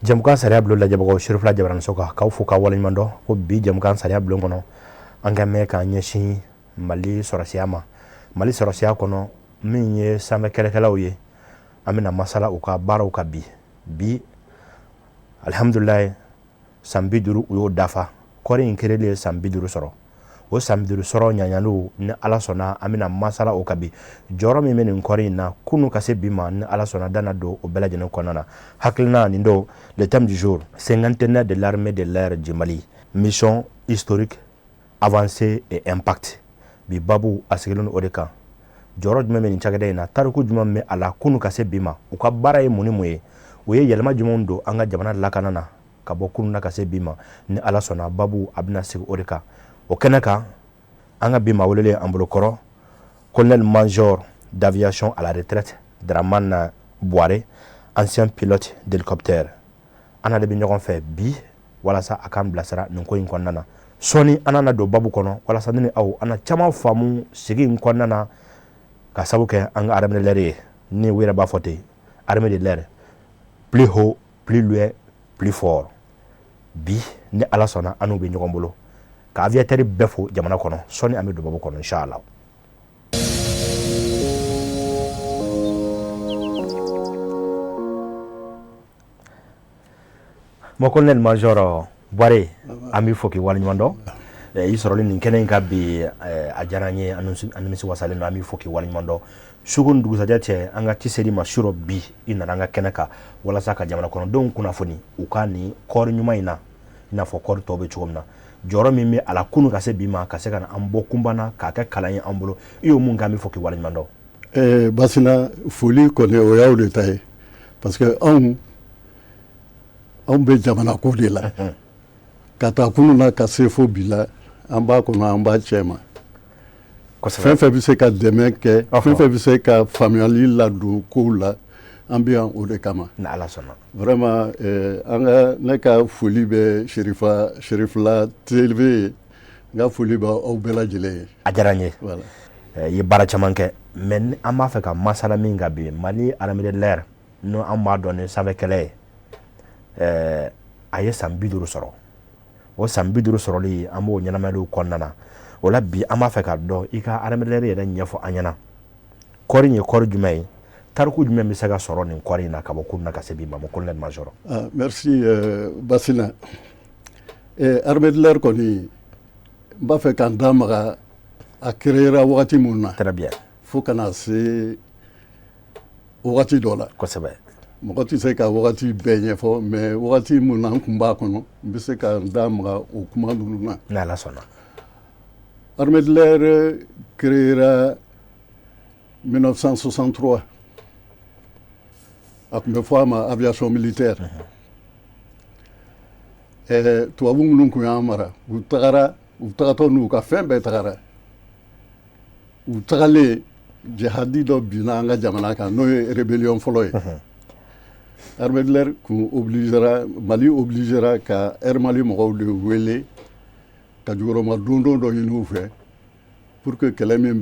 Jamukan sariya bulon lajɛbagaw Sherifula Jabaramuso kan k'aw fo k'aw waleɲuman dɔn ko bi jamukan sariya bulon kɔnɔ an ka mɛn k'an ɲɛsin Mali sɔrɔsiya ma. Mali sɔrɔsiya kɔnɔ min ye sanfɛ kɛlɛkɛlaw ye an bɛna masala u ka baaraw kan bi alhamdulilayi san 50 u y'o dafa kɔri in kereli ye san 50 sɔrɔ o san 50 sɔrɔ ɲaɲalu ni Ala sɔnna an bɛna masala o kan bi jɔyɔrɔ min bɛ nin kɔri in na kunu ka se bi ma ni Ala sɔnna dana don o bɛɛ lajɛlen kɔnɔna na hakilina nin don le thème du jour cinquantenaire de l'armée de l'air du Mali mission historique avancée et impact bi babu a sigilen o de kan jɔyɔrɔ jumɛn bɛ nin cakɛda in na tariku jumɛn bɛ a la kunu ka se bi ma u ka baara ye mun ni mun ye o ye yɛlɛma jumɛnw don an ka jamana lakana na ka bɔ kunu na ka se bi ma ni Ala sɔnna babu a bɛna sigi o de kan o kɛnɛ kan an ka bi maa welelen an bolo kɔrɔ colonel major d'aviation à la retraite Dramane Bouare ancien pilote d'hélicoptère an de bɛ ɲɔgɔn fɛ bi walasa a k'an bilasira nin ko in kɔnɔna na sɔɔni an na don babu kɔnɔ walasa ne ni aw an na caman faamu sigi in kɔnɔna na ka sabu kɛ an ka armée de l'air ye ni u yɛrɛ b'a fɔ ten armée de l'air plus haut plus loin plus fort bi ni Ala sɔnna an n'u bɛ ɲɔgɔn bolo ka aviateur bɛɛ fo jamana kɔnɔ sɔɔni an bɛ don babu kɔnɔ inshallah. Mon colonel major Bouare an b'i fo k'i waleɲuman dɔn i sɔrɔli nin kɛnɛ in kan bi a diyara an ye an nimisi wasalen don an b'i fo k'i waleɲuman dɔn sugu ni dugusajɛ cɛ an ka tiseli ma surɔ bi i nana an ka kɛnɛ kan walasa ka jamana kɔnɔdenw kunnafoni u ka nin kɔɔri ɲuman in na i n'a fɔ kɔɔri tɔw bɛ cogo min na jɔyɔrɔ min bɛ a la kunu ka se bi ma ka se ka na an bɔ kunbana k'a kɛ kalan ye an bolo i y'o mun k'an bɛ fo k'i waleɲuman dɔn. Basina foli kɔni o y'aw de ta ye parce que anw bɛ jamana ko de la ka taa kunu na ka se fo bi la an b'a kɔnɔ an b'a cɛ ma fɛn fɛn bɛ se ka dɛmɛ kɛ fɛn fɛn bɛ se ka faamuyali ladon kow la an bɛ yan o de kama ni Ala sɔnna vraiment ne ka foli bɛ Sherifula TV n ka foli bɛ aw bɛɛ lajɛlen ye a diyara n ye voilà i ye baara caman kɛ mais an b'a fɛ ka masala min kan bi Mali armée de l'air n'o an b'a dɔn ni sanfɛkɛlɛ ye a ye san 50 sɔrɔ o san 50 sɔrɔli an b'o ɲɛnamaliw kɔnɔna na o la bi an b'a fɛ ka dɔn i ka armée de l'air yɛrɛ ɲɛfɔ an ɲɛna kɔɔri in ye kɔɔri jumɛn ye tariku jumɛn bɛ se ka sɔrɔ nin kɔɔri in na ka bɔ kunu na ka se bi ma mon colonel major. Merci Basina armée de l'air kɔni n b'a fɛ k'an da maga a créera wagati mun na très bien fo kana se wagati dɔ la kosɛbɛ mɔgɔ tɛ se ka wagati bɛɛ ɲɛfɔ mais wagati mun na n kun b'a kɔnɔ n bɛ se ka n da maga o kuma ninnu na ni Ala sɔnna armée de l'air créera 1963 a tun bɛ fɔ a ma aviation militaire tubabu minnu kun y'an mara u tagatɔ n'u ka fɛn bɛɛ tagara u tagalen jihadi dɔ binna an ka jamana kan n'o ye rébellion fɔlɔ ye armée de l'air Mali obligera ka Air Mali mɔgɔw de wele ka jukɔrɔma dondon dɔ ɲini u fɛ pour que kɛlɛ min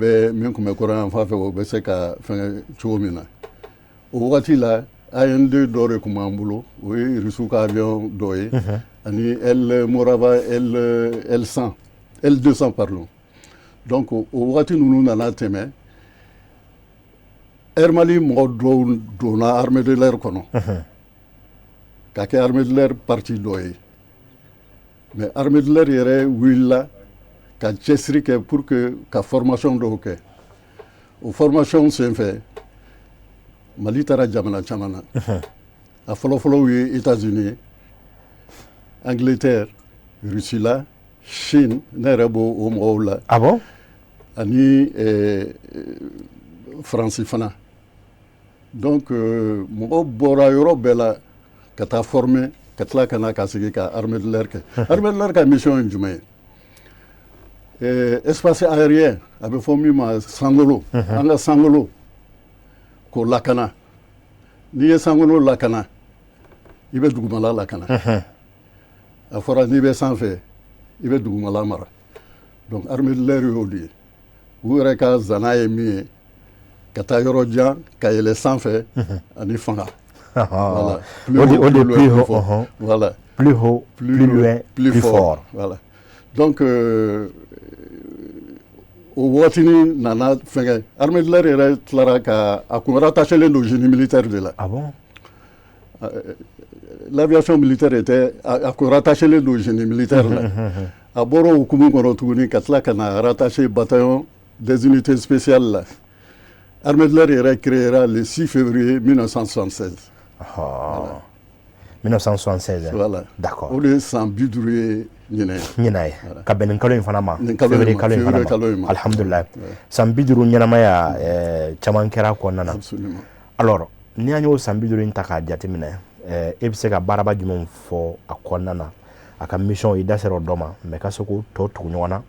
tun bɛ kɔrɔn yan fan fɛ o bɛ se ka fɛngɛ cogo min na o wagati la AN2 dɔ de tun b'an bolo o ye Rusiw ka avion dɔ ye ani Morava L200 pardon donc o wagati ninnu nana tɛmɛ Air Mali mɔgɔ dɔw donna armée de l'air kɔnɔ ka kɛ armée de l'air parti dɔ ye mais armée de l'air yɛrɛ wulila ka cɛsiri kɛ pour que ka formation dɔw kɛ o formation senfɛ Mali taara jamana caman na a fɔlɔfɔlɔw ye États-Unis ye Angleterre Russie la Chine ne yɛrɛ b'o o mɔgɔw la ah bon ani France fana donc mɔgɔw bɔra yɔrɔ bɛɛ la ka taa former ka tila ka na ka sigi ka armée de l'air kɛ armée de l'air ka mission ye jumɛn ye espace aérien a bɛ fɔ min ma sankolo an ka sankolo k'o lakana n'i ye sankolo lakana i bɛ dugumala lakana a fɔra n'i bɛ sanfɛ i bɛ dugumala mara donc armée de l'air y'o de ye u yɛrɛ ka zana ye min ye ka taa yɔrɔ jan ka yɛlɛ sanfɛ ani fanga Voilà. Plus haut, fort. Voilà. Plus haut, plus loin, plus fort. Voilà. Donc, au Watini, Nana, l'armée de l'air est clara qu'à rattacher le génie militaire de là. Ah bon? L'aviation militaire était à rattacher le génie militaire là. À Boro, au Koumou, on a rattaché le bataillon des unités spéciales là. L'armée de l'air est créée le 6 février 1976. Voilà. 1976. Voilà. D'accord. On est sans bidouiller. Nyinaye ka benen kalo fanama février kalo fanama alhamdulillah san biduru nyanamaya chaman kera ko nana alors ni anyo san biduru nta ka jatemina e bi se ka baraba jumon fo akonnana aka mission ida sero doma me ka soko to tu nyona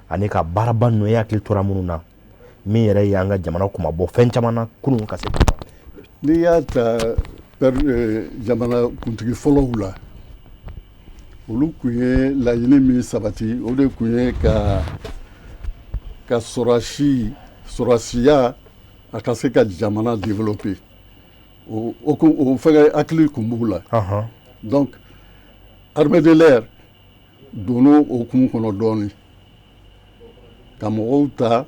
ani ka baraba no ya kil tora mununa mi yere yanga jamana kuma bo fen chamana kunun ka se ni ya ta per jamana kuntigi follow la olu kun ye laɲini min sabati o de kun ye ka sɔrɔsiya a ka se ka jamana développer o fɛngɛ hakili kun b'u la donc armée de l'air donna o hukumu kɔnɔ dɔɔni ka mɔgɔw ta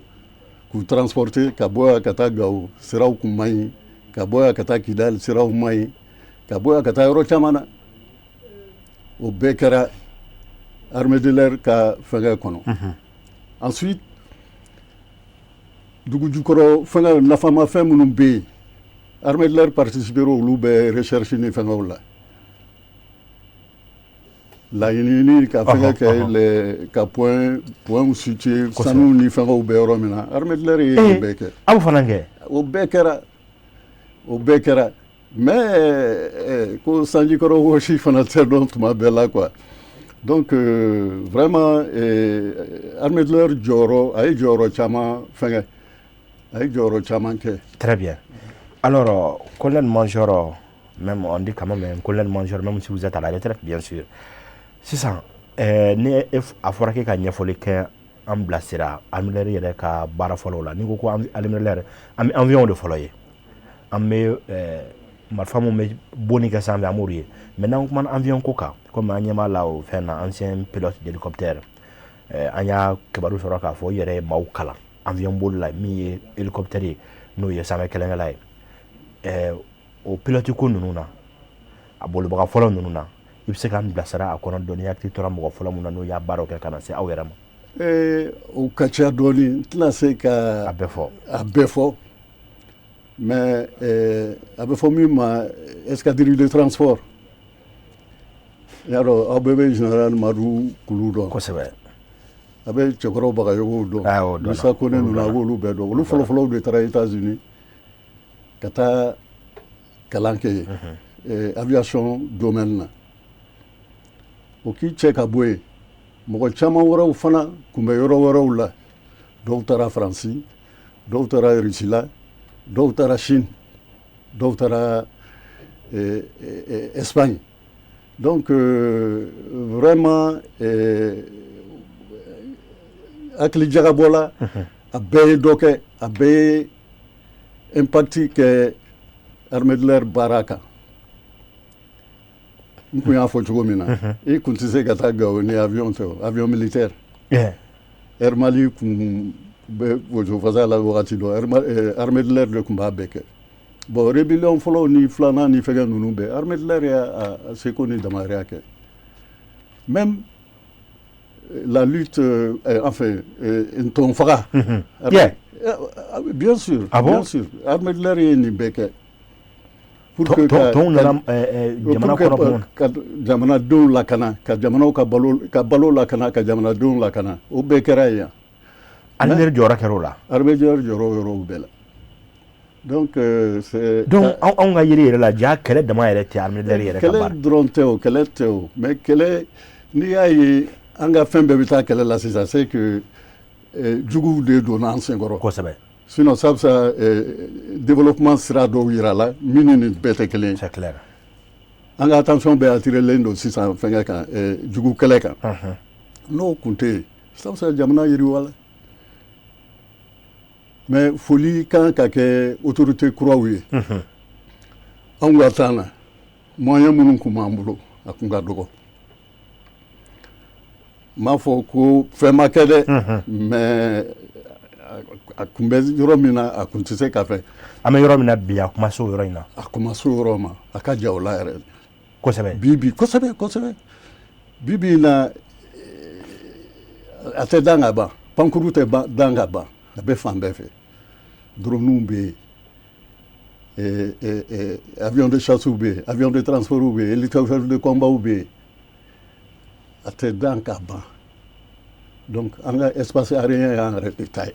k'u transporter ka bɔ yan ka taa Gawo siraw kun man ɲi ka bɔ yan ka taa Kidali siraw man ɲi ka bɔ yan ka taa yɔrɔ caman na au Bekara, armée de l'air ka fɛngɛ kɔnɔ. Ensuite, dugu jukɔrɔ fɛngɛ nafamafɛn minnu bɛ yen, armée de l'air participera olu bɛ recherche ni fɛngɛw la. Laɲini ka fɛngɛ kɛ ka point situé sanu ni fɛngɛw bɛ yɔrɔ min na, armée de l'air ye nin bɛɛ kɛ. Aw fana kɛ? O bɛɛ kɛra. Mais ko sanjikɔrɔ wɔsi fana tɛ dɔn tuma bɛɛ la quoi. Donc vraiment armée de l'air jɔyɔrɔ a ye jɔyɔrɔ caman fɛngɛ a ye jɔyɔrɔ caman kɛ. Très bien. Alors colonel-major, même on dit quand même colonel-major, même si vous êtes à la retraite bien sûr. Sisan ni a fɔra k'e ka ɲɛfɔli kɛ an bilasira armée de l'air yɛrɛ ka baara fɔlɔ la. Ni ko armée de l'air an bɛ avion de fɔlɔ ye. An bɛ marifa mun bɛ bonni kɛ sanfɛ an b'olu ye mais n'an kumana avion ko kan comme an ɲɛ b'a la o fɛn na ancien pilote d'hélicoptère an y'a kibaru sɔrɔ k'a fɔ o yɛrɛ ye maaw kalan avion boli la min ye hélicoptère ye n'o ye sanfɛ kɛlɛkɛla ye o pilote ko ninnu na a bolibaga fɔlɔ ninnu na i bɛ se k'an bilasira a kɔnɔ dɔɔni hakili tora mɔgɔ fɔlɔ mun na n'o y'a baaraw kɛ ka na se aw yɛrɛ ma. O ka ca dɔɔni n tɛna se ka a bɛɛ fɔ. Mais a bɛ fɔ min ma escadrille de transport yarɔ aw bɛɛ bɛ général Madu Kulu dɔn kosɛbɛ a bɛ cɛkɔrɔba Bagayogo dɔn Musa Kone ninnu a b'olu bɛɛ dɔn olu fɔlɔfɔlɔw de taara États-Unis ka taa kalan kɛ yen aviation domaine na o k'i cɛ ka bɔ yen mɔgɔ caman wɛrɛw fana kun bɛ yɔrɔ wɛrɛw la dɔw taara Faransi dɔw taara Russie la dɔw taara Chine dɔw taara Espagne donc vraiment hakili jagabɔ la a bɛɛ ye dɔ kɛ a bɛɛ ye impact kɛ armée de l'air baara kan n kun y'a fɔ cogo min na i kun tɛ se ka taa Gawo ni avion tɛ avion militaire Air Mali kun bɛ wojofasa la wagati dɔ armée de l'air de kun b'a bɛɛ kɛ bon rébellion fɔlɔ ni filanan ni fɛngɛ ninnu bɛɛ armée de l'air y'a seko ni damayira kɛ même la lutte enfin ntonfaga bien sûr bien sûr armée de l'air ye nin bɛɛ kɛ pour que ka jamanadenw lakana ka jamanaw ka balo lakana ka jamanadenw lakana o bɛɛ kɛra yen yan armée jɔyɔrɔ kɛra o la armée jɔyɔrɔ yɔrɔw bɛɛ la donc c'est donc anw ka yiri yɛrɛ la ja kɛlɛ dama yɛrɛ tɛ armée yɛrɛ ka baara kɛlɛ dɔrɔn tɛ o kɛlɛ tɛ o mais kɛlɛ n'i y'a ye an ka fɛn bɛɛ bɛ taa kɛlɛ la sisan c'est que juguw de donna an senkɔrɔ kosɛbɛ sinon ça bɛ se développement sira dɔw yira la min ni nin bɛɛ tɛ kelen ye c'est clair an ka attention bɛɛ attirelen don sisan fɛngɛ kan jugu kɛlɛ kan n'o kun tɛ yen ça bɛ se jamana yiriwa la mais foli kan ka kɛ autorité kuraw ye anw ka taa na moyen minnu kun b'an bolo a kun ka dɔgɔ n m'a fɔ ko fɛn ma kɛ dɛ mais a kun bɛ yɔrɔ min na a kun tɛ se ka fɛ an bɛ yɔrɔ min na bi a kuma se o yɔrɔ in na a kuma se o yɔrɔ ma a ka ja o la yɛrɛ kosɛbɛ kosɛbɛ bi na a tɛ dan ka ban pankuru tɛ dan ka ban a bɛ fan bɛɛ fɛ droniw bɛ yen avion de chasse bɛ yen avion de transport bɛ yen hélicoptère de combat bɛ yen a tɛ dan ka ban donc an ka espace aérien y'an yɛrɛ de ta ye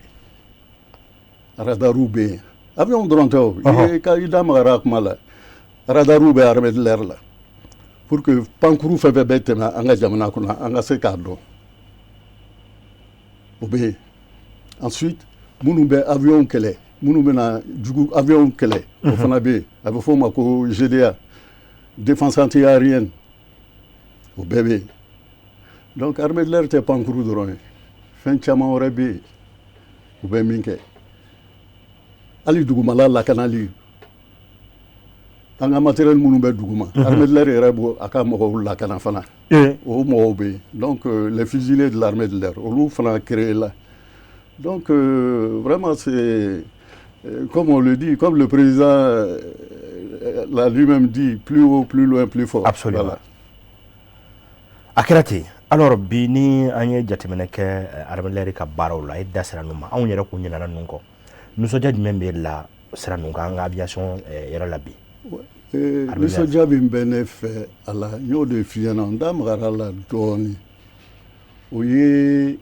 radariw bɛ yen avion dɔrɔn tɛ o i da magara a kuma la radariw bɛ armée de l'air la pour que pankuru fɛn fɛn bɛ tɛmɛ an ka jamana kɔnɔ an ka se k'a dɔn o bɛ yen ensuite minnu bɛ avion kɛlɛ minnu bɛna jugu avion kɛlɛ o fana bɛ yen a bɛ fɔ o ma ko GDA défense anti-aérienne o bɛɛ bɛ yen donc armée de l'air tɛ pankuru dɔrɔn ye fɛn caman wɛrɛ bɛ yen u bɛ min kɛ hali dugumala lakanali an ka matériel minnu bɛ duguma armée de l'air yɛrɛ b'o a ka mɔgɔw lakana fana o mɔgɔw bɛ yen donc les fusiliers de l'armée de l'air olu fana créé la donc vraiment c'est comme on le dit comme le président l'a lui-même dit plus haut plus loin plus fort absolument voilà. A kɛra ten alors bi ni an ye jateminɛ kɛ armée de l'air ka baaraw la e da sera ninnu ma anw yɛrɛ kun ɲinana ninnu kɔ nisɔndiya jumɛn bɛ la sira ninnu kan an ka aviation yɛrɛ la bi nisɔndiya min bɛ ne fɛ a la n y'o de f'i ɲɛna n da magara la dɔɔnin o ye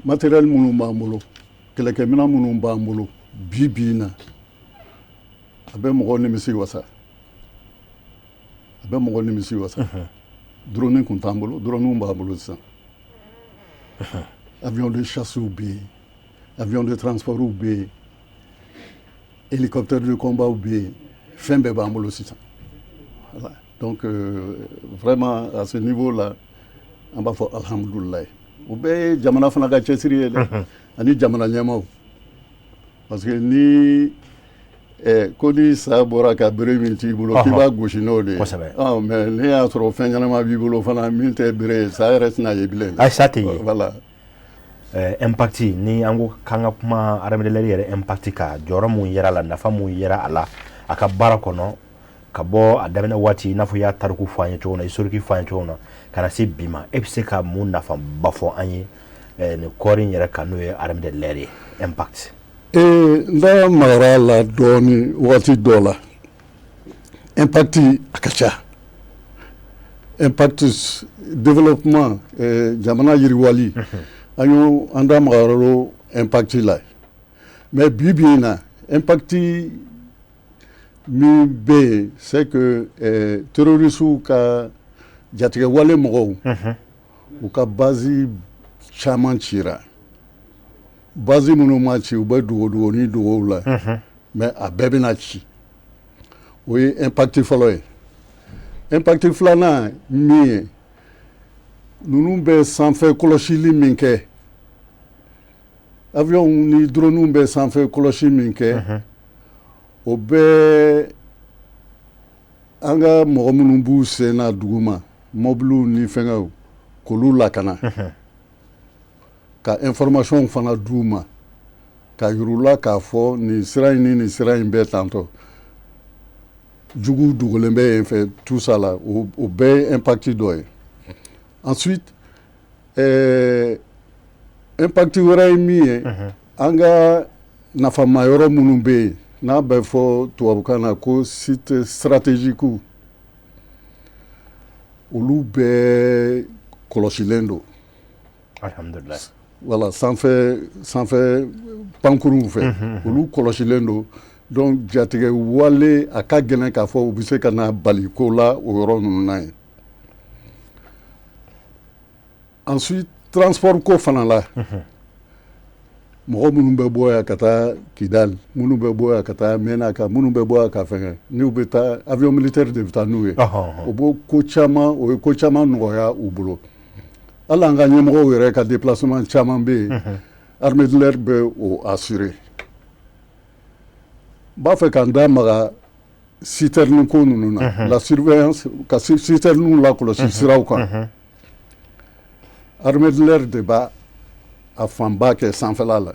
matériel minnu b'an bolo kɛlɛkɛminɛn minnu b'an bolo bi na a bɛ mɔgɔw nimisi wasa drone kun t'an bolo drone b'an bolo sisan avion de chasse bɛ yen avion de transport bɛ yen hélicoptère de combat bɛ yen fɛn bɛɛ b'an bolo sisan voilà donc vraiment à ce niveau là an b'a fɔ alhamdulilayi o bɛɛ ye jamana fana ka cɛsiri ye dɛ ani jamana ɲɛmaaw parce que ni ko ni sa bɔra ka bere min t'i bolo k'i b'a gosi n'o de ye mais ne y'a sɔrɔ fɛn ɲɛnama b'i bolo fana min tɛ bere ye sa yɛrɛ tɛna ye bilen ayi sa tɛ ye voilà impact ni an ko k'an ka kuma armée de l'air yɛrɛ impact ka jɔyɔrɔ mun yera la nafa mun yera a la a ka baara kɔnɔ ka bɔ a daminɛ waati i n'a fɔ i y'a tariku fɔ an ye cogo min na historique fɔ an ye cogo min na ka na se bi ma e bɛ se ka mun nafaba fɔ an ye nin kɔɔri in yɛrɛ kan n'o ye armée de l'air ye impact n da magara la dɔɔnin waati dɔ la impact a ka ca impact développement jamana yiriwali an da magara lo impact la mais bi na impact min bɛ yen c'est que terroristes ka jatigɛ wale mɔgɔw u ka base caman cira base minnu ma ci u bɛ dogo ni dogow la mais a bɛɛ bɛna ci o ye impact fɔlɔ ye impact filanan min ye ninnu bɛ sanfɛ kɔlɔsili min kɛ avion ni drone bɛ sanfɛ kɔlɔsi min kɛ o bɛɛ an ka mɔgɔ minnu b'u sen na duguma mɔbiliw ni fɛngɛw k'olu lakana ka information fana d'u ma ka yir'u la k'a fɔ nin sira in ni nin sira in bɛɛ tantɔ jugu dogolen bɛ yen fɛ tout ça la o bɛɛ ye impact dɔ ye ensuite impact wɛrɛ ye min ye an ka nafama yɔrɔ minnu bɛ yen n'a bɛ fɔ tubabukan na ko site stratégique olu bɛɛ kɔlɔsilen don alhamdulilayi voilà sanfɛ pankuruw fɛ olu kɔlɔsilen don donc jatigɛ wale a ka gɛlɛn k'a fɔ u bɛ se ka na bali ko la o yɔrɔ ninnu na ye ensuite transport ko fana la mɔgɔ minnu bɛ bɔ yan ka taa Kidali minnu bɛ bɔ yan ka taa Menaka minnu bɛ bɔ yan ka fɛngɛ n'u bɛ taa avion militaire de bɛ taa n'u ye o b'o ko caman o ye ko caman nɔgɔya u bolo hali an ka ɲɛmɔgɔw yɛrɛ ka déplacement caman bɛ yen armée de l'air bɛ o assurer n b'a fɛ ka n da maga citerne ko ninnu na la surveillance ka citerne la kɔlɔsi siraw kan armée de l'air de b'a a fanba kɛ sanfɛla la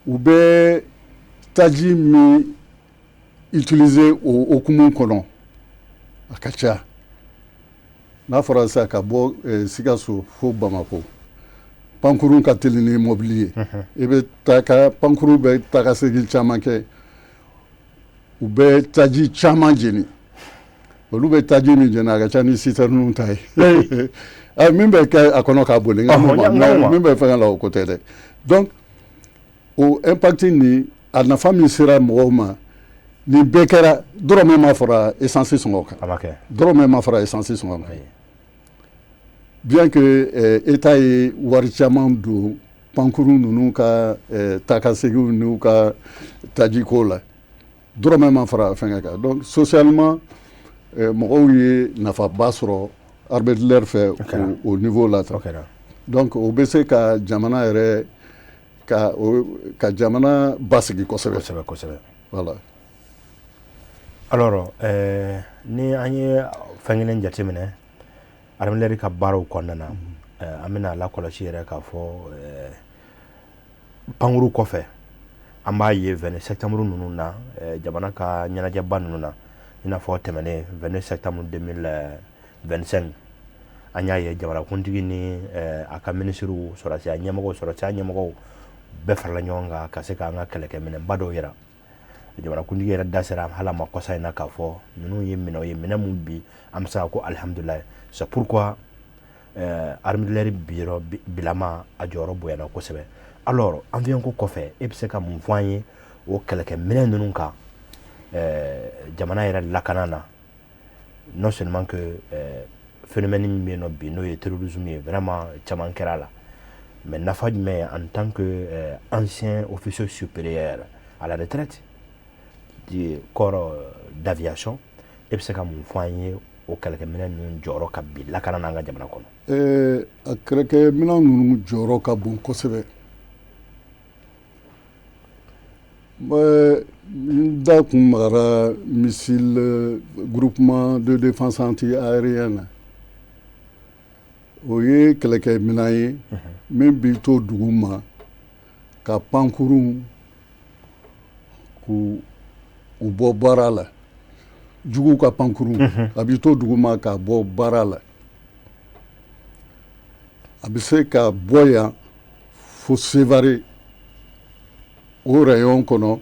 u bɛ taji min utiliser o hukumu kɔnɔ a ka ca n'a fɔra sisan ka bɔ Sikaso fo Bamako pankurun ka teli ni mobili ye i bɛ taa ka pankuru bɛ taa ka segin caman kɛ u bɛ taji caman jeni olu bɛ taji min jeni a ka ca ni citerne ta ye min bɛ kɛ a kɔnɔ k'a boli min bɛ fɛn la o ko tɛ dɛ donc o impact ni a nafa min sera mɔgɔw ma nin bɛɛ kɛra dɔrɔmɛ ma fara essence sɔngɔ kan dɔrɔmɛ ma fara essence sɔngɔ kan bien que État ye wari caman don pankuru ninnu ka taa ka seginw n'u ka tajiko la dɔrɔmɛ ma fara fɛnkɛ kan donc socialement mɔgɔw ye nafaba sɔrɔ armée de l'air fɛ au niveau la donc o bɛ se ka jamana yɛrɛ ka jamana basigi kosɛbɛ voilà. Alors ni an ye fɛn kelen jateminɛ armée de l'air ka baaraw kɔnɔna na an bɛna lakɔlɔsi yɛrɛ k'a fɔ pankuru kɔfɛ an b'a ye 22 septembre ninnu na jamana ka ɲɛnajɛba ninnu na i n'a fɔ tɛmɛnen 22 septembre 2025 an y'a ye jamanakuntigi ni a ka ministres sɔrɔsiya ɲɛmɔgɔw bɛɛ farala ɲɔgɔn kan ka se k'an ka kɛlɛkɛminɛnba dɔw yira jamanakuntigi yɛrɛ da sera hali a ma kɔsa in na k'a fɔ ninnu ye minɛw ye minɛ mun bi an bɛ se ka ko alhamdulilayi c'est pourquoi armée de l'air bilama a jɔyɔrɔ bonyana kosɛbɛ. Alors avion ko kɔfɛ e bɛ se ka mun fɔ an ye o kɛlɛkɛminɛn ninnu kan jamana yɛrɛ lakana na non seulement que phénomène min bɛ yen nɔ bi n'o ye terrorisme ye vraiment caman kɛra la mais nafa jumɛn en tant que ancien officier supérieur à la retraite du corps d'aviation e bɛ se ka mun fɔ an ye o kɛlɛkɛminɛn ninnu jɔyɔrɔ ka bi lakana n'an ka jamana kɔnɔ. A kɛlɛkɛminɛn ninnu jɔyɔrɔ ka bon kosɛbɛ. N da kun magara missile groupement de défense anti-aérienne o ye kɛlɛkɛminɛn ye min b'i to dugu ma ka pankuru k'u bɔ baara la juguw ka pankuru a b'i to dugu ma ka bɔ baara la a bɛ se ka bɔ yan fo Sévaré au rayon kɔnɔ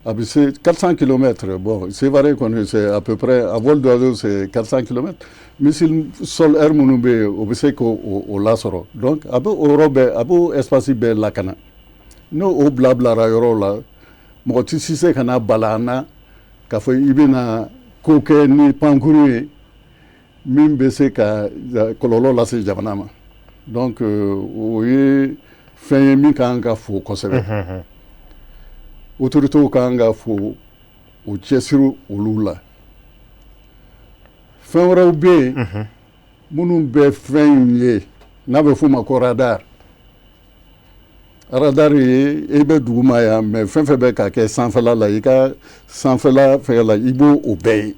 a bɛ se 400 km bon Sévaré kɔni c'est à peu près à vol d'oiseau c'est 400 km missile sol air minnu bɛ yen o bɛ se k'o lasɔrɔ donc a bɛ o yɔrɔ bɛɛ a b'o espace bɛɛ lakana n'o bilara yɔrɔw la mɔgɔ tɛ se ka na bala an na k'a fɔ i bɛna ko kɛ ni pankuru ye min bɛ se ka kɔlɔlɔ lase jamana ma donc o ye fɛn ye min kan ka fo kosɛbɛ autorités kan ka fo o cɛsiri olu la fɛn wɛrɛw bɛ yen minnu bɛ fɛn ye n'a bɛ f'o ma ko radar ye e bɛ dugu ma yan mais fɛn fɛn bɛ ka kɛ sanfɛla la i ka sanfɛla fɛn la i b'o o bɛɛ ye.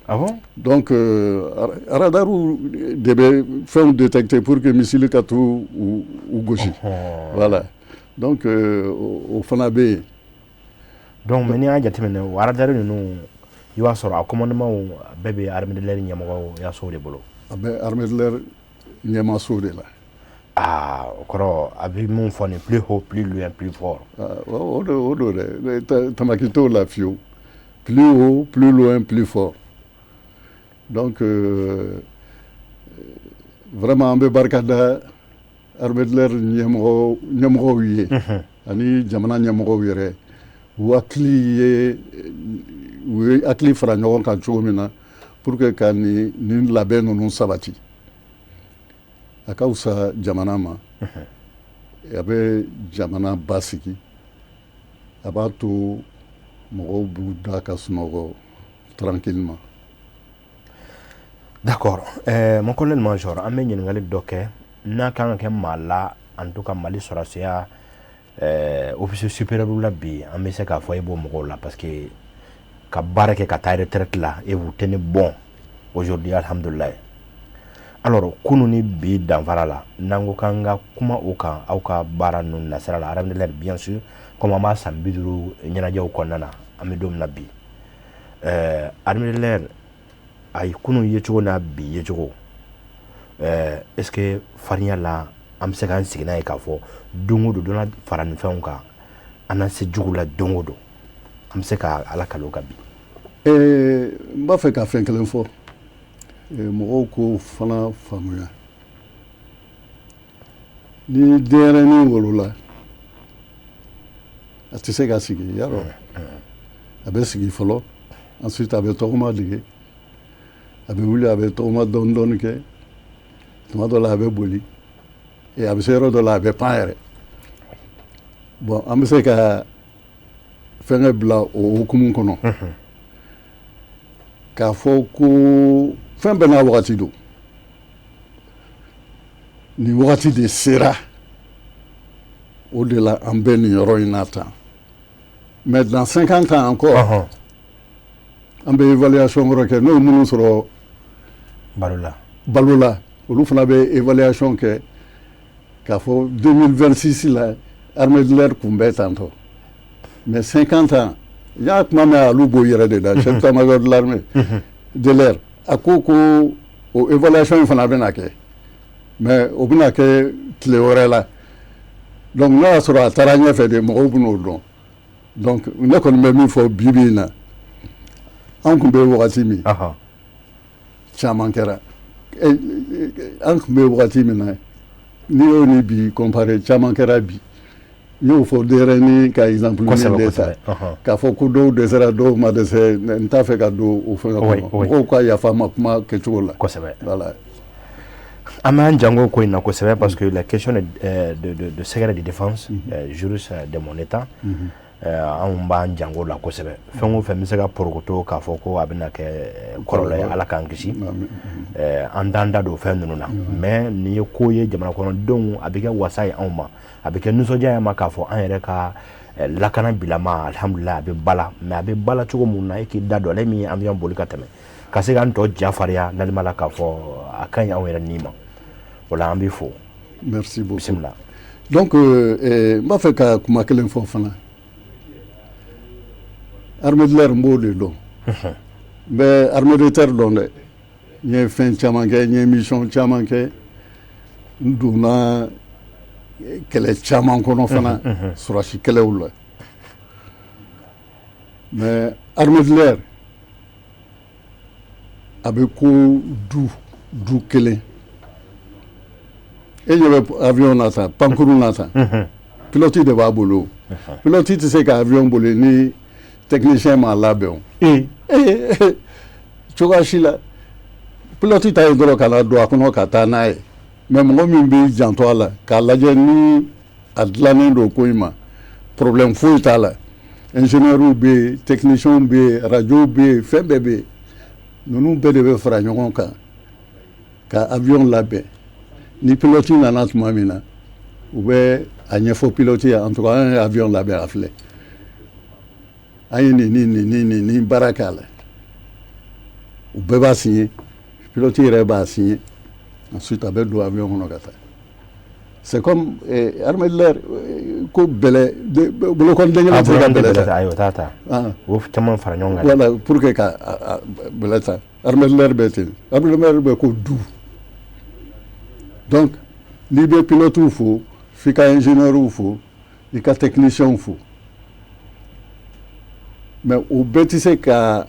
Ah bon? Donc radar de bɛ fɛnw détecter pour que missile ka t'u gosi voilà donc o fana bɛ yen. Donc mais n'i y'a jateminɛ o radar ninnu i b'a sɔrɔ a commandement bɛɛ bɛ armée de l'air ɲɛmɔgɔ yaso de bolo. A bɛ armée de l'air ɲɛmaso de la. Ah o kɔrɔ a bɛ mun fɔ ni plus haut plus loin plus fort. O do dɛ tamaki t'o la fiyewu plus haut plus loin plus fort donc vraiment an bɛ barika da armée de l'air ɲɛmɔgɔw ye ani jamana ɲɛmɔgɔw yɛrɛ u ye hakili fara ɲɔgɔn kan cogo min na pour que ka nin labɛn ninnu sabati a ka fisa jamana ma a bɛ jamana basigi a b'a to mɔgɔw b'u da ka sunɔgɔ tranquillement. D'accord mon colonel major an bɛ ɲininkali dɔ kɛ n'a kan ka kɛ maa la en tout cas Mali sɔrɔsiya officier supérieur la bi an bɛ se k'a fɔ i b'o mɔgɔw la parce que ka baara kɛ ka taa retraite la et vous tenez bon aujourd'hui alhamdulillah. Alors kunu ni bi danfara la n'an ko k'an ka kuma o kan aw ka baara ninnu nasira la alhamdulillah bien sûr comme an b'a san 50 ɲɛnajɛw kɔnɔna na an bɛ don min na bi alhamdulillah a ye kunu ye cogo n'a bi ye cogo est-ce que farinya la an bɛ se k'an sigi n'a ye k'a fɔ don o don donna fara nin fɛnw kan an na se jugu la don o don an bɛ se ka ala kalo ka bi. N b'a fɛ ka fɛn kelen fɔ mɔgɔw ko fana faamuya ni denyɛrɛnin wolola a tɛ se ka sigi yarɔ a bɛ sigi fɔlɔ ensuite a bɛ tɔgɔma dege a bɛ wuli a bɛ tɔgɔma dɔɔni dɔɔni kɛ tuma dɔ la a bɛ boli a bɛ se yɔrɔ dɔ la a bɛ pan yɛrɛ bon an bɛ se ka fɛnkɛ bila o hukumu kɔnɔ k'a fɔ ko fɛn bɛɛ n'a wagati don nin wagati de sera o de la an bɛ nin yɔrɔ in na tan mais dans 50 ans encore an bɛ évaluation wɛrɛ kɛ n'o ye minnu sɔrɔ balo la olu fana bɛ évaluation kɛ k'a fɔ 2026 la armée de l'air kun bɛ tantɔ mais 50 ans n y'a kuma mɛn olu b'o yɛrɛ de la chef d'état-major de l'armée de l'air a ko o évaluation in fana bɛna kɛ mais o bɛna kɛ tile wɛrɛ la donc n'a y'a sɔrɔ a taara ɲɛfɛ de mɔgɔw bɛn'o dɔn donc ne kɔni bɛ min fɔ bi bi in na an tun bɛ wagati min caman kɛra an tun bɛ wagati min na n'i y'o ni bi comparer caman kɛra bi n y'o fɔ denyɛrɛnin ka exemple min de ta k'a fɔ ko dɔw dɛsɛra dɔw ma dɛsɛ n t'a fɛ ka don o fɛngɛ kɔnɔ mɔgɔw ka yafa n ma kuma kɛcogo la voilà. An b'an jango ko in na kosɛbɛ parce que la question de secret de défense juriste de mon état anw b'an jango la kosɛbɛ fɛn o fɛn bɛ se ka porokoto k'a fɔ ko a bɛna kɛ kɔlɔlɔ ye ala k'an kisi an t'an da don fɛn ninnu na mais nin ye ko ye jamana kɔnɔdenw a bɛ kɛ wasa ye anw ma a bɛ kɛ nisɔndiya ye ma k'a fɔ an yɛrɛ ka lakana bilama alhamdulillah a bɛ bala mais a bɛ bala cogo mun na e k'i da dɔn ale min ye avion boli ka tɛmɛ ka se k'an tɔ jafariya n'alima la k'a fɔ a ka ɲi anw yɛrɛ ni ma o la an b'i fo. Merci beaucoup. Bisimila. Donc n b'a fɛ ka kuma kelen fɔ fana armée de l'air n b'o de dɔn n bɛ armée de terre dɔn dɛ n ye fɛn caman kɛ n ye mission caman kɛ n donna kɛlɛ caman kɔnɔ fana sɔrɔsi kɛlɛw la mais armée de l'air a bɛ ko du kelen e ɲɛ bɛ avion na tan pankuru na tan pilote de b'a bolo pilote tɛ se ka avion boli ni technicien m'a labɛn cogoya si la pilote ta ye dɔrɔn ka na don a kɔnɔ ka taa n'a ye mais mɔgɔ min b'i janto a la k'a lajɛ ni a dilannen don ko in ma problème foyi t'a la ingénieur bɛ yen technicien bɛ yen radio bɛ yen fɛn bɛɛ bɛ yen ninnu bɛɛ de bɛ fara ɲɔgɔn kan ka avion labɛn ni pilote nana tuma min na u bɛ a ɲɛfɔ pilote ye en tout cas an ye avion labɛn a filɛ an ye nin baara k'a la u bɛɛ b'a signé pilote yɛrɛ b'a signé ensuite a bɛ don avion kɔnɔ ka taa c'est comme armée de l'air ko bɛlɛ bolokɔni den kelen tɛ se ka bɛlɛ ta ayi o t'a ta o caman fara ɲɔgɔn kan voilà pour que ka bɛlɛ ta armée de l'air bɛ ten armée de l'air bɛ ko du donc n'i bɛ pilote fo f'i ka ingénieur fo i ka technicien fo mais o bɛɛ tɛ se ka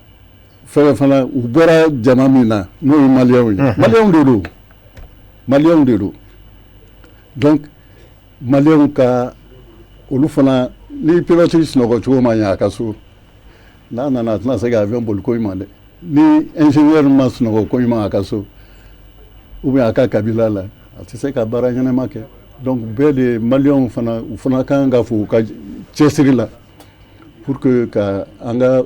fɛn fana u bɔra jama min na n'o ye maliyɛnw ye maliyɛnw de don donc maliyɛnw ka olu fana ni pilote sunɔgɔ cogo ma ɲɛ a ka so n'a nana a tɛna se ka avion boli ko ɲuman dɛ ni ingénieur ma sunɔgɔ ko ɲuman a ka so ou bien a ka kabila la a tɛ se ka baara ɲɛnama kɛ donc bɛɛ de maliyɛnw fana u fana ka kan ka fo u ka cɛsiri la pour que ka an ka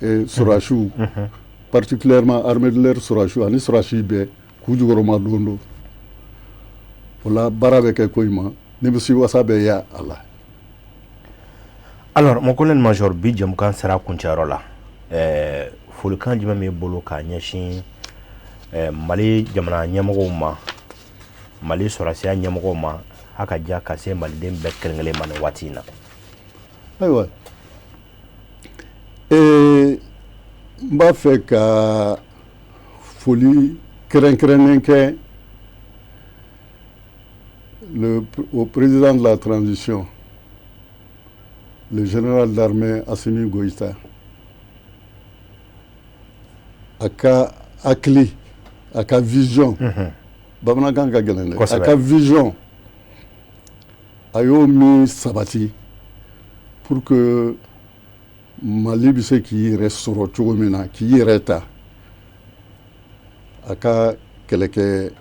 sɔrɔdasiw particulièrement armée de l'air sɔrɔdasiw ani sɔrɔdasi bɛɛ k'u jukɔrɔma don don o la baara bɛ kɛ ko ɲuman nimisi wasa bɛ y'a la. Alors mon colonel major bi jamukan sera kuncayɔrɔ la folikan jumɛn bɛ bolo k'a ɲɛsin Mali jamana ɲɛmɔgɔw ma Mali sɔrɔsiya ɲɛmɔgɔw ma a ka diya ka se maliden bɛɛ kelen-kelen ma nin waati in na. Ayiwa n b'a fɛ ka foli kɛrɛnkɛrɛnnen kɛ au président de la transition, le général d'armée Assimi Goïta, a ka hakili, a ka vision, bamanankan ka gɛlɛn dɛ, a ka vision a y'o min sabati pour que Mali bɛ se k'i yɛrɛ sɔrɔ cogo min na, k'i yɛrɛ ta, a ka kɛlɛkɛ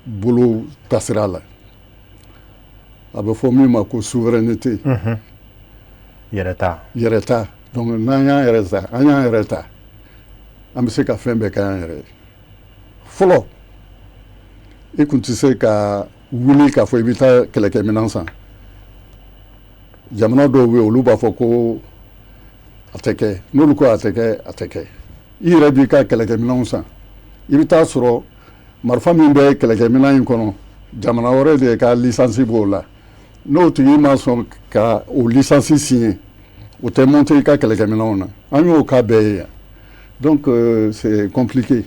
bolo tasira la. A bɛ fɔ min ma ko souveraineté, yɛrɛ ta. Donc n'an y'an yɛrɛ ta, an y'an yɛrɛ ta, an bɛ se ka fɛn bɛɛ kɛ an yɛrɛ ye. Fɔlɔ i tun tɛ se ka wuli k'a fɔ i bɛ taa kɛlɛkɛminɛn san. Jamana dɔw bɛ yen olu b'a fɔ ko a tɛ kɛ, n'olu ko a tɛ kɛ, a tɛ kɛ. I yɛrɛ b'i ka kɛlɛkɛminɛnw san. I bɛ taa sɔrɔ marifa min bɛ kɛlɛkɛminɛn in kɔnɔ, jamana wɛrɛ de ka lisansi b'o la. N'o tigi ma sɔn ka o lisansi signer, o tɛ monter i ka kɛlɛkɛminɛnw na. An y'o cas bɛɛ ye yan. Donc c'est compliqué.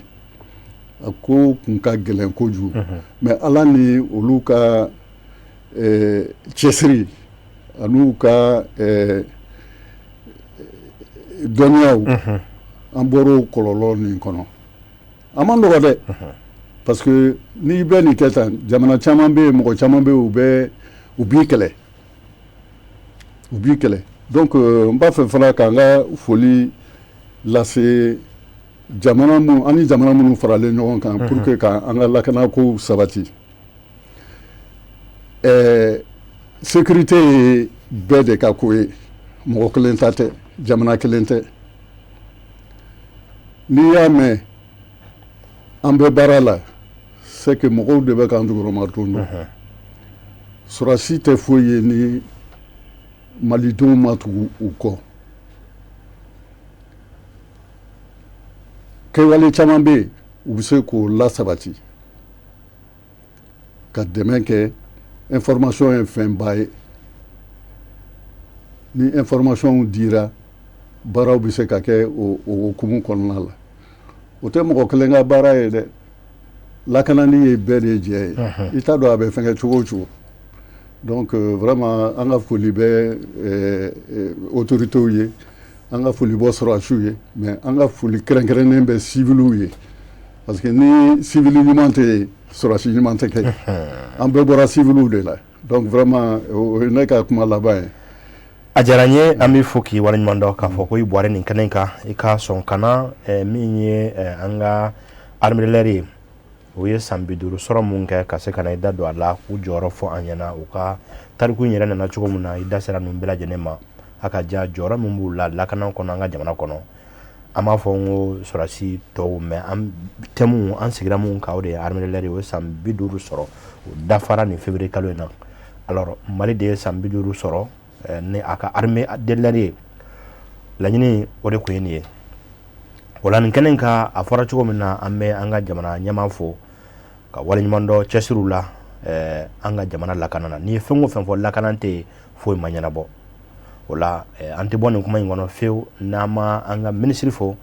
A ko kun ka gɛlɛn kojugu. Mais Ala ni olu ka cɛsiri an'u ka dɔnniyaw an bɔr'o kɔlɔlɔ nin kɔnɔ. A man nɔgɔ dɛ. Parce que n'i bɛ nin kɛ tan, jamana caman bɛ yen, mɔgɔ caman bɛ yen, u b'i kɛlɛ. U b'i kɛlɛ. Donc n b'a fɛ fana k'an ka foli lase jamana minnu, an ni jamana minnu faralen ɲɔgɔn kan pour que k'an ka lakanako sabati. Sécurité ye bɛɛ de ka ko ye, mɔgɔ kelen ta tɛ, jamana kelen tɛ. N'i y'a mɛn an bɛ baara la, c'est que mɔgɔw de bɛ k'an jukɔrɔma don. Sɔrɔsi tɛ foyi ye ni malidenw ma tugu u kɔ. Kɛwale caman bɛ yen u bɛ se k'o lasabati ka dɛmɛ kɛ. Information ye fɛnba ye. Ni information dira, baaraw bɛ se ka kɛ o hukumu kɔnɔna la. O tɛ mɔgɔ kelen ka baara ye dɛ. Lakanani ye bɛɛ de jɛ ye. I t'a dɔn a bɛ fɛnkɛ cogo o cogo. Donc vraiment an ka foli bɛ autorités ye, an ka foli bɔ sɔrɔdasiw ye, mais an ka foli kɛrɛnkɛrɛnnen bɛ civils ye. Parce que ni civil ɲuman tɛ yen, sɔrɔdasi ɲuman tɛ kɛ. An bɛɛ bɔra civils de la. Donc vraiment o ye ne ka kuma laban ye. A diyara n ye, an b'i fo k'i waleɲuman dɔn k'a fɔ ko i bɔra nin kɛnɛ in kan, i ka sɔn ka na min ye an ka armée de l'air ye. O ye san 50 sɔrɔ mun kɛ ka se ka na i da don a la k'u jɔyɔrɔ fɔ an ɲɛna, u ka tariku in yɛrɛ nana cogo min na, i da sera ninnu bɛɛ lajɛlen ma. A ka diya jɔyɔrɔ min b'u la lakana kɔnɔ an ka jamana kɔnɔ. An b'a fɔ n ko sɔrɔdasi tɔw, mais thème an sigira mun kan o de ye armée de l'air ye. O ye san 50 sɔrɔ, o dafara nin février kalo in na. Alors Mali de ye san 50 sɔrɔ ni a ka armée de l'air ye. Laɲini o de kun ye nin ye. O la nin kɛnɛ in kan a fɔra cogo min na, an bɛ an ka jamana ɲɛmaa fo ka waleɲuman dɔn cɛsiriw la an ka jamana lakana na. N'i ye fɛn o fɛn fɔ lakana tɛ yen, foyi ma ɲɛnabɔ. O la an tɛ bɔ nin kuma in kɔnɔ fiyewu n'an ma an ka ministre fo,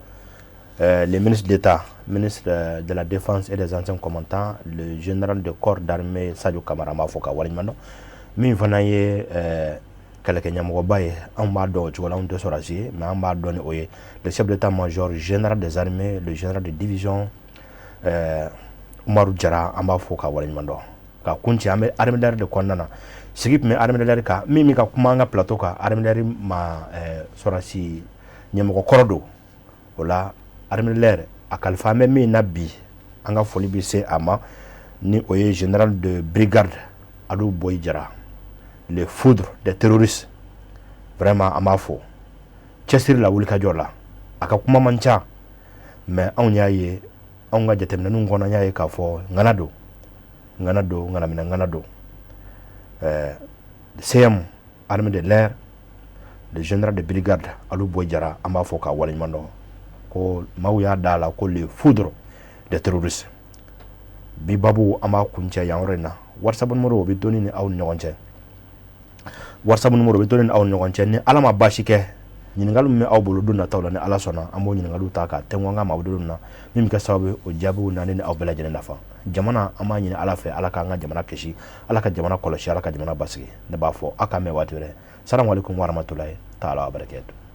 le ministre d'État, ministre de la Défense et des anciens combattants, le général de corps d'armée Sadio Kamara, an b'a fɔ ka waleɲuman dɔn. Min fana ye kɛlɛkɛ ɲɛmɔgɔba ye, an b'a dɔn o cogo la, an tɛ sɔrɔdasi ye, mais an b'a dɔn ni o ye le chef d'état-major général des armées, le général de division Umaru Jara, an b'a fɔ ka waleɲuman dɔn. Ka kun ci an bɛ armée de l'air de kɔnɔna na. Sigi tun bɛ armée de l'air kan, min bɛ ka kuma an ka plateau kan, armée de l'air ma sɔrɔdasi ɲɛmɔgɔ kɔrɔ don. O la armée de l'air a kalifa an bɛ min na bi, an ka foli bɛ se a ma, ni o ye général de brigade Adu Boyi Jara, le foudre des terroristes. Vraiment an b'a fɔ cɛsiri la wulikajɔ la. A ka kuma man ca, mais anw y'a ye, anw ka jateminɛninw kɔnɔ an y'a ye k'a fɔ ŋana don, ŋanaminɛ ŋana don. CM, armée de l'air, le général de brigade Alu Boy-Jara an b'a fɔ k'a waleɲuman dɔn ko maaw y'a da la ko les foudres des terroristes. Bi babu an b'a kuncɛ yan yɔrɔ in na. WhatsApp numéro o bɛ donni ni aw ni ɲɔgɔn cɛ. WhatsApp numéro bɛ donni ni aw ni ɲɔgɔn cɛ ni Ala ma baasi kɛ ɲininkali min bɛ aw bolo don nataw la ni Ala sɔnna an b'o ɲininkaliw ta ka tɛnku an ka maaw don na min bɛ kɛ sababu ye o jaabiw na ni aw bɛɛ lajɛlen nafa. Jamana an b'a ɲini Ala fɛ Ala k'an ka jamana kisi Ala ka jamana kɔlɔsi Ala ka jamana basigi ne b'a fɔ aw k'an mɛn waati wɛrɛ. Salamu alaikum warahmatulahi taala wabarakatuh.